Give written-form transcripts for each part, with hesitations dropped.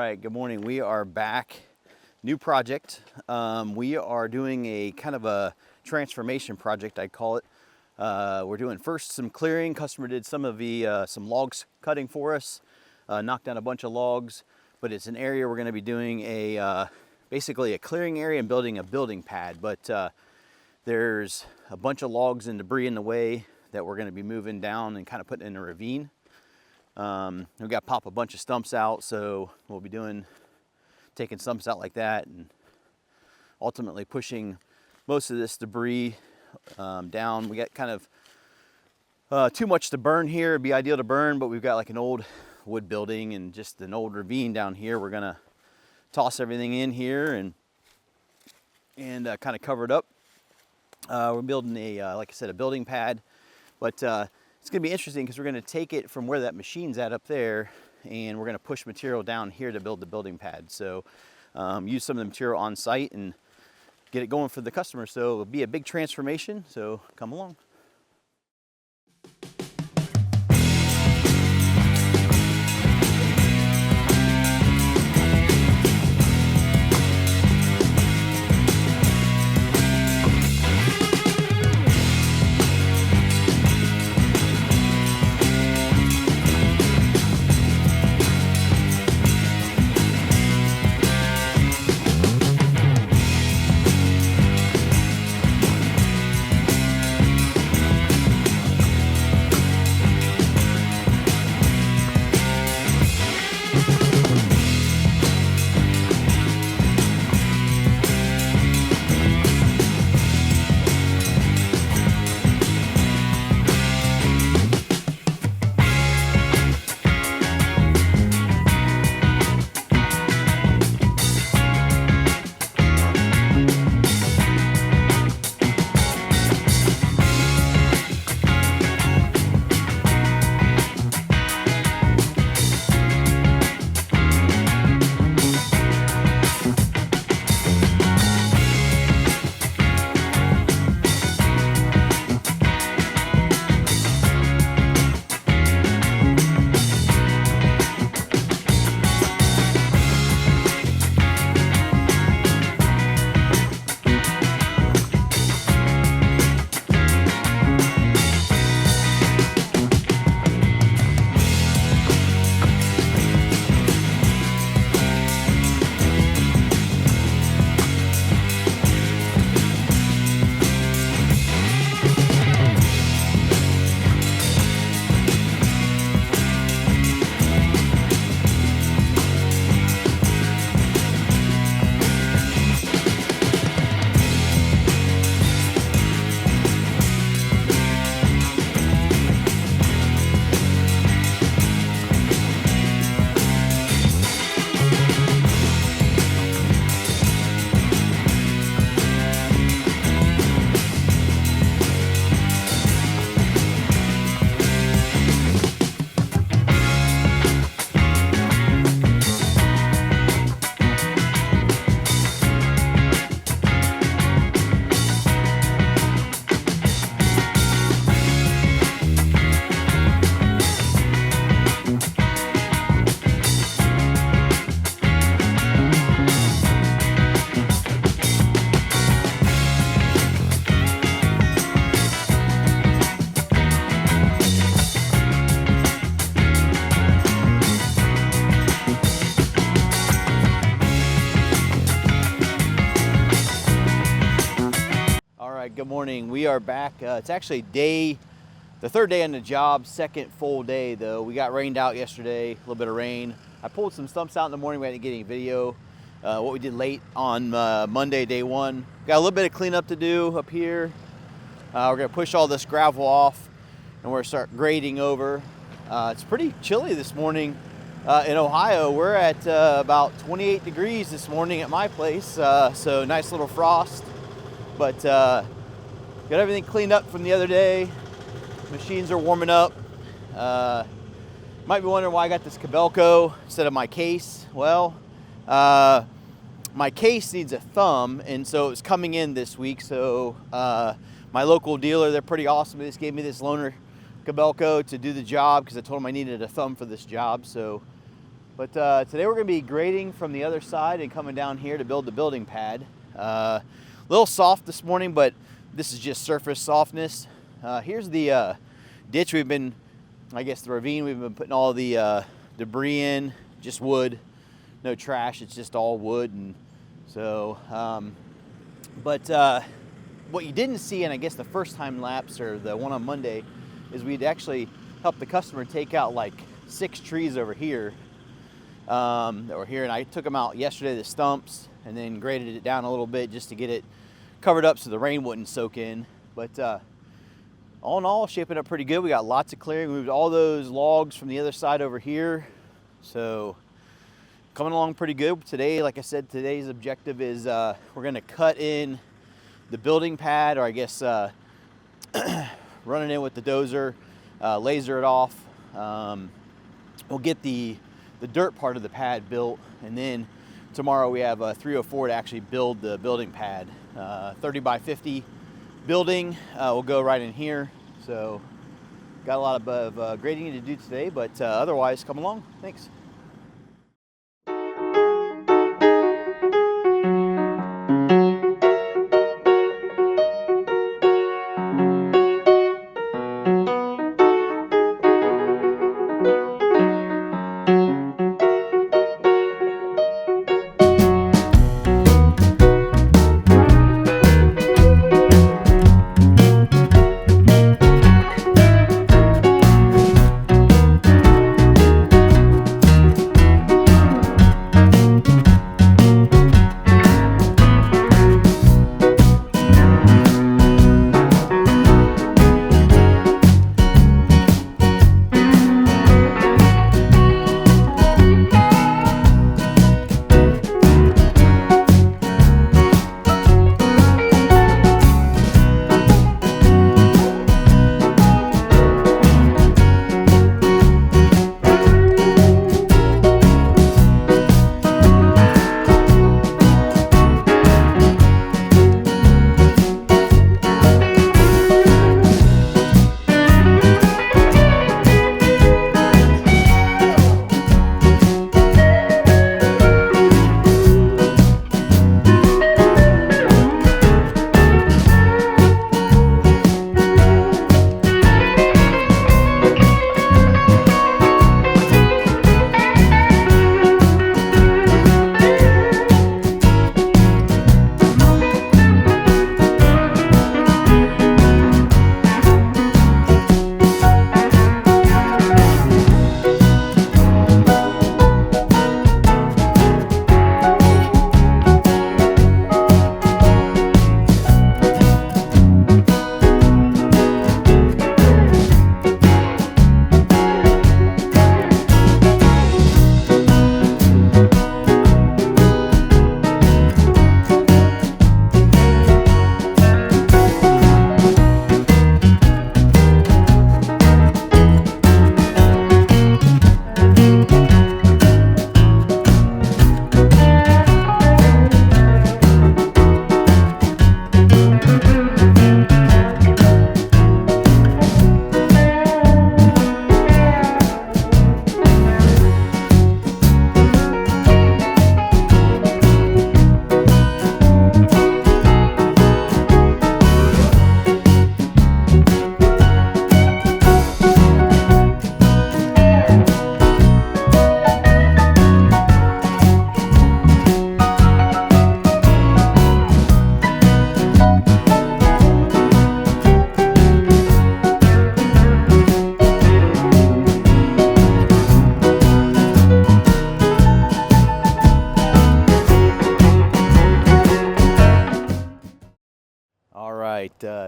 right, good morning. We are back. New project. We are doing a kind of a transformation project, I call it. We're doing first some clearing. Customer did some of the some logs cutting for us, knocked down a bunch of logs, but it's an area we're going to be doing a basically a clearing area and building a building pad. But there's a bunch of logs and debris in the way that we're going to be moving down and kind of putting in a ravine. We got to pop a bunch of stumps out, so we'll be taking stumps out like that and ultimately pushing most of this debris down. We got kind of too much to burn here. It'd be ideal to burn, but we've got like an old wood building and just an old ravine down here. We're gonna toss everything in here and kind of cover it up. We're building like I said, a building pad, but it's gonna be interesting because we're gonna take it from where that machine's at up there, and we're gonna push material down here to build the building pad. So use some of the material on site and get it going for the customer. So it'll be a big transformation, so come along. Good morning. We are back. It's actually the third day on the job, second full day though. We got rained out yesterday, a little bit of rain. I pulled some stumps out in the morning. We didn't get any video. What we did late on Monday, day one. Got a little bit of cleanup to do up here. We're gonna push all this gravel off and we're gonna start grading over. It's pretty chilly this morning in Ohio. We're at about 28 degrees this morning at my place. So nice little frost, but got everything cleaned up from the other day. Machines are warming up. Might be wondering why I got this Cabelco instead of my case. Well, my case needs a thumb, and so it's coming in this week. So my local dealer, they're pretty awesome. They just gave me this loaner Cabelco to do the job because I told them I needed a thumb for this job. So But today we're going to be grading from the other side and coming down here to build the building pad. A little soft this morning, but this is just surface softness. Here's the ditch we've been, I guess the ravine we've been putting all the debris in, just wood, no trash, it's just all wood. And so, what you didn't see, and I guess the first time lapse or the one on Monday, is we'd actually helped the customer take out like 6 trees over here that were here, and I took them out yesterday, the stumps, and then graded it down a little bit just to get it covered up so the rain wouldn't soak in. But all in all, shaping up pretty good. We got lots of clearing. We moved all those logs from the other side over here, so coming along pretty good. Today, like I said, today's objective is we're going to cut in the building pad, or I guess run it in with the dozer, laser it off. We'll get the dirt part of the pad built, and then tomorrow we have a 304 to actually build the building pad. 30 by 50 building will go right in here. So got a lot of grading to do today, but otherwise come along. Thanks.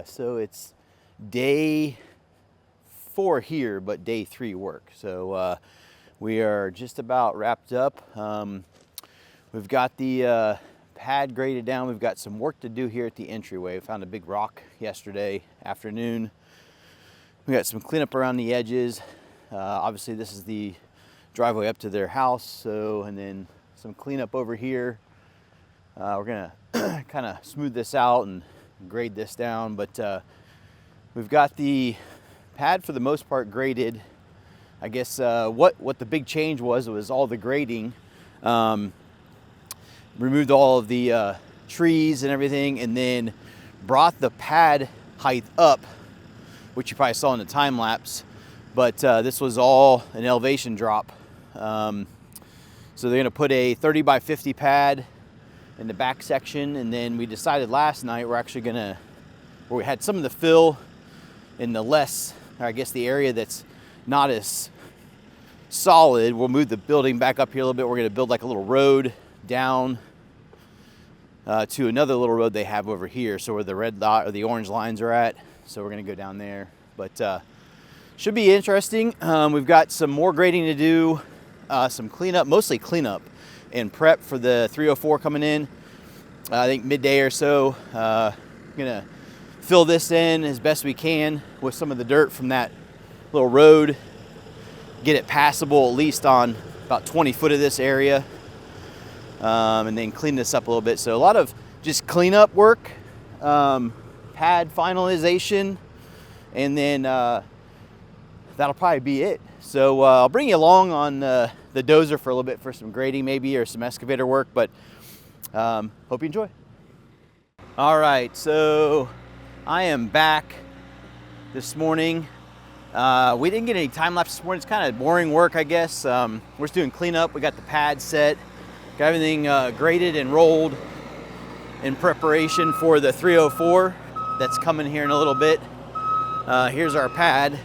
So it's day 4 here, but day 3 work. So we are just about wrapped up. We've got the pad graded down. We've got some work to do here at the entryway. We found a big rock yesterday afternoon. We got some cleanup around the edges. Obviously this is the driveway up to their house. So, and then some cleanup over here. We're gonna kind of smooth this out and grade this down, but we've got the pad for the most part graded. I guess what the big change was all the grading. Removed all of the trees and everything, and then brought the pad height up, which you probably saw in the time lapse. But this was all an elevation drop. So they're gonna put a 30 by 50 pad in the back section, and then we decided last night we're actually gonna, where we had some of the fill in the less, or I guess the area that's not as solid, we'll move the building back up here a little bit. We're gonna build like a little road down to another little road they have over here. So where the red dot or the orange lines are at. So we're gonna go down there, but should be interesting. We've got some more grading to do, some cleanup, mostly cleanup and prep for the 304 coming in. I think midday or so. Gonna fill this in as best we can with some of the dirt from that little road, get it passable at least on about 20 foot of this area, and then clean this up a little bit. So a lot of just cleanup work, pad finalization, and then that'll probably be it. So I'll bring you along on the Dozer for a little bit for some grading maybe, or some excavator work, but hope you enjoy. All right, so I am back this morning. We didn't get any time lapse this morning. It's kind of boring work, I guess. We're just doing cleanup. We got the pad set, got everything graded and rolled in preparation for the 304 that's coming here in a little bit. Here's our pad.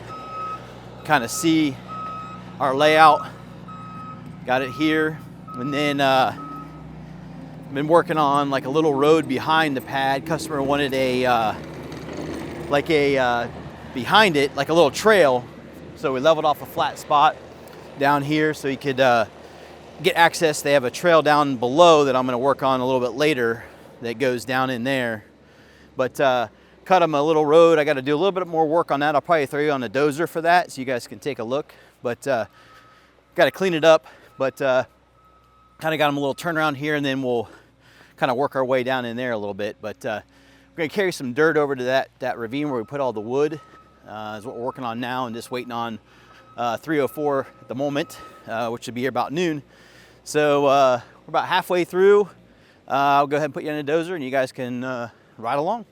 Kind of see our layout. Got it here, and then been working on like a little road behind the pad. Customer wanted a behind it, like a little trail. So we leveled off a flat spot down here so you could get access. They have a trail down below that I'm going to work on a little bit later that goes down in there. But cut them a little road. I got to do a little bit more work on that. I'll probably throw you on the Dozer for that so you guys can take a look. But got to clean it up. But kind of got them a little turnaround here, and then we'll kind of work our way down in there a little bit. But we're going to carry some dirt over to that ravine where we put all the wood. Is what we're working on now, and just waiting on 304 at the moment, which should be here about noon. So we're about halfway through. I'll go ahead and put you in a Dozer, and you guys can ride along.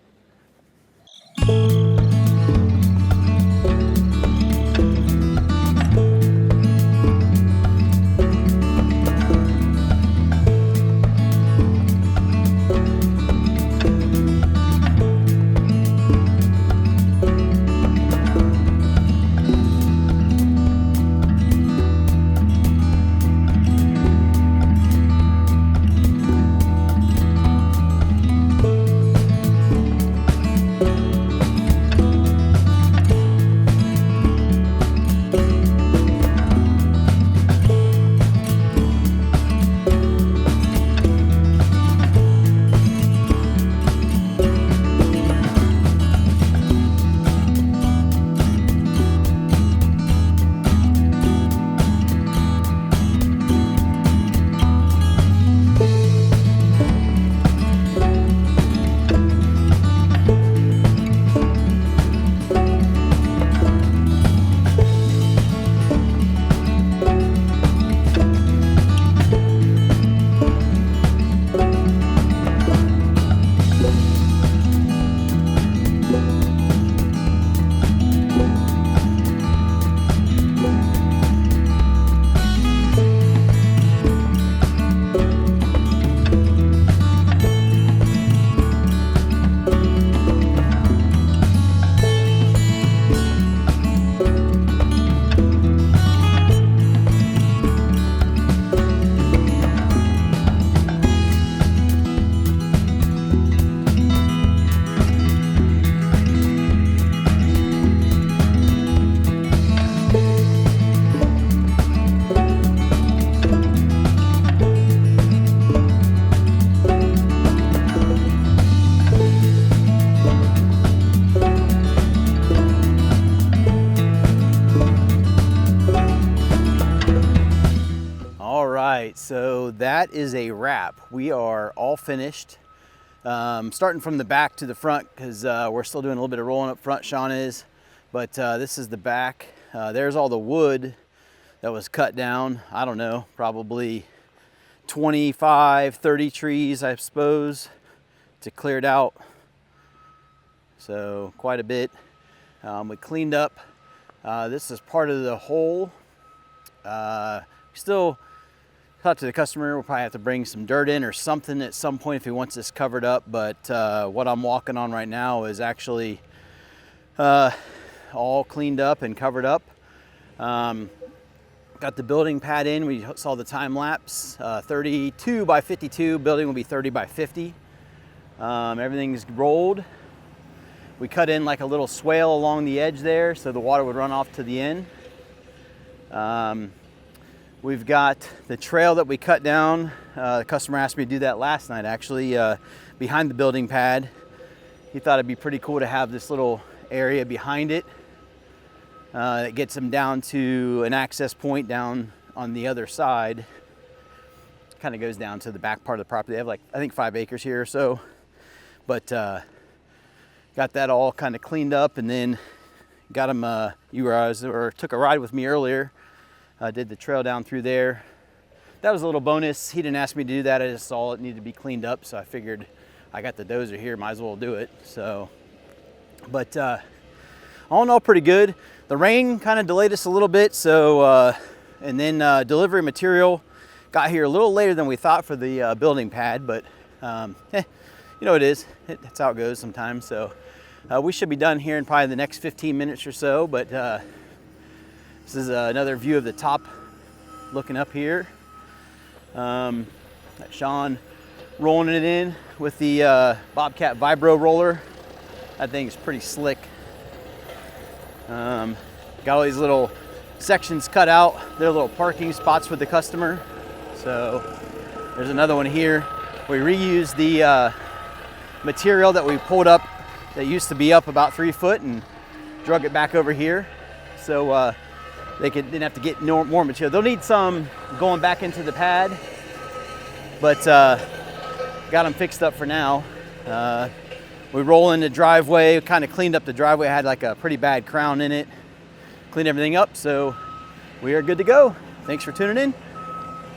So that is a wrap. We are all finished. Starting from the back to the front, because we're still doing a little bit of rolling up front, Sean is. But this is the back. There's all the wood that was cut down. I don't know, probably 25, 30 trees, I suppose, to clear it out. So quite a bit. We cleaned up. This is part of the hole. We still talk to the customer. We'll probably have to bring some dirt in or something at some point if he wants this covered up. But what I'm walking on right now is actually all cleaned up and covered up. Got the building pad in. We saw the time lapse. 32 by 52. Building will be 30 by 50. Everything's rolled. We cut in like a little swale along the edge there so the water would run off to the end. We've got the trail that we cut down. The customer asked me to do that last night actually, behind the building pad. He thought it'd be pretty cool to have this little area behind it. It gets them down to an access point down on the other side. Kind of goes down to the back part of the property. They have like, I think 5 acres here or so. But got that all kind of cleaned up, and then got them, took a ride with me earlier. Did the trail down through there. That was a little bonus. He didn't ask me to do that. I just saw it needed to be cleaned up. So I figured I got the dozer here, might as well do it. So, but all in all, pretty good. The rain kind of delayed us a little bit, so and then delivery material got here a little later than we thought for the building pad, but you know it is. That's how it goes sometimes. So we should be done here in probably the next 15 minutes or so. But this is another view of the top, looking up here. Sean rolling it in with the Bobcat Vibro roller. That thing's pretty slick. Got all these little sections cut out. They're little parking spots for the customer. So there's another one here. We reused the material that we pulled up that used to be up about 3 foot and drug it back over here. So they didn't have to get more material. They'll need some going back into the pad, but got them fixed up for now. We roll in the driveway, kind of cleaned up the driveway. It had like a pretty bad crown in it. Cleaned everything up, so we are good to go. Thanks for tuning in.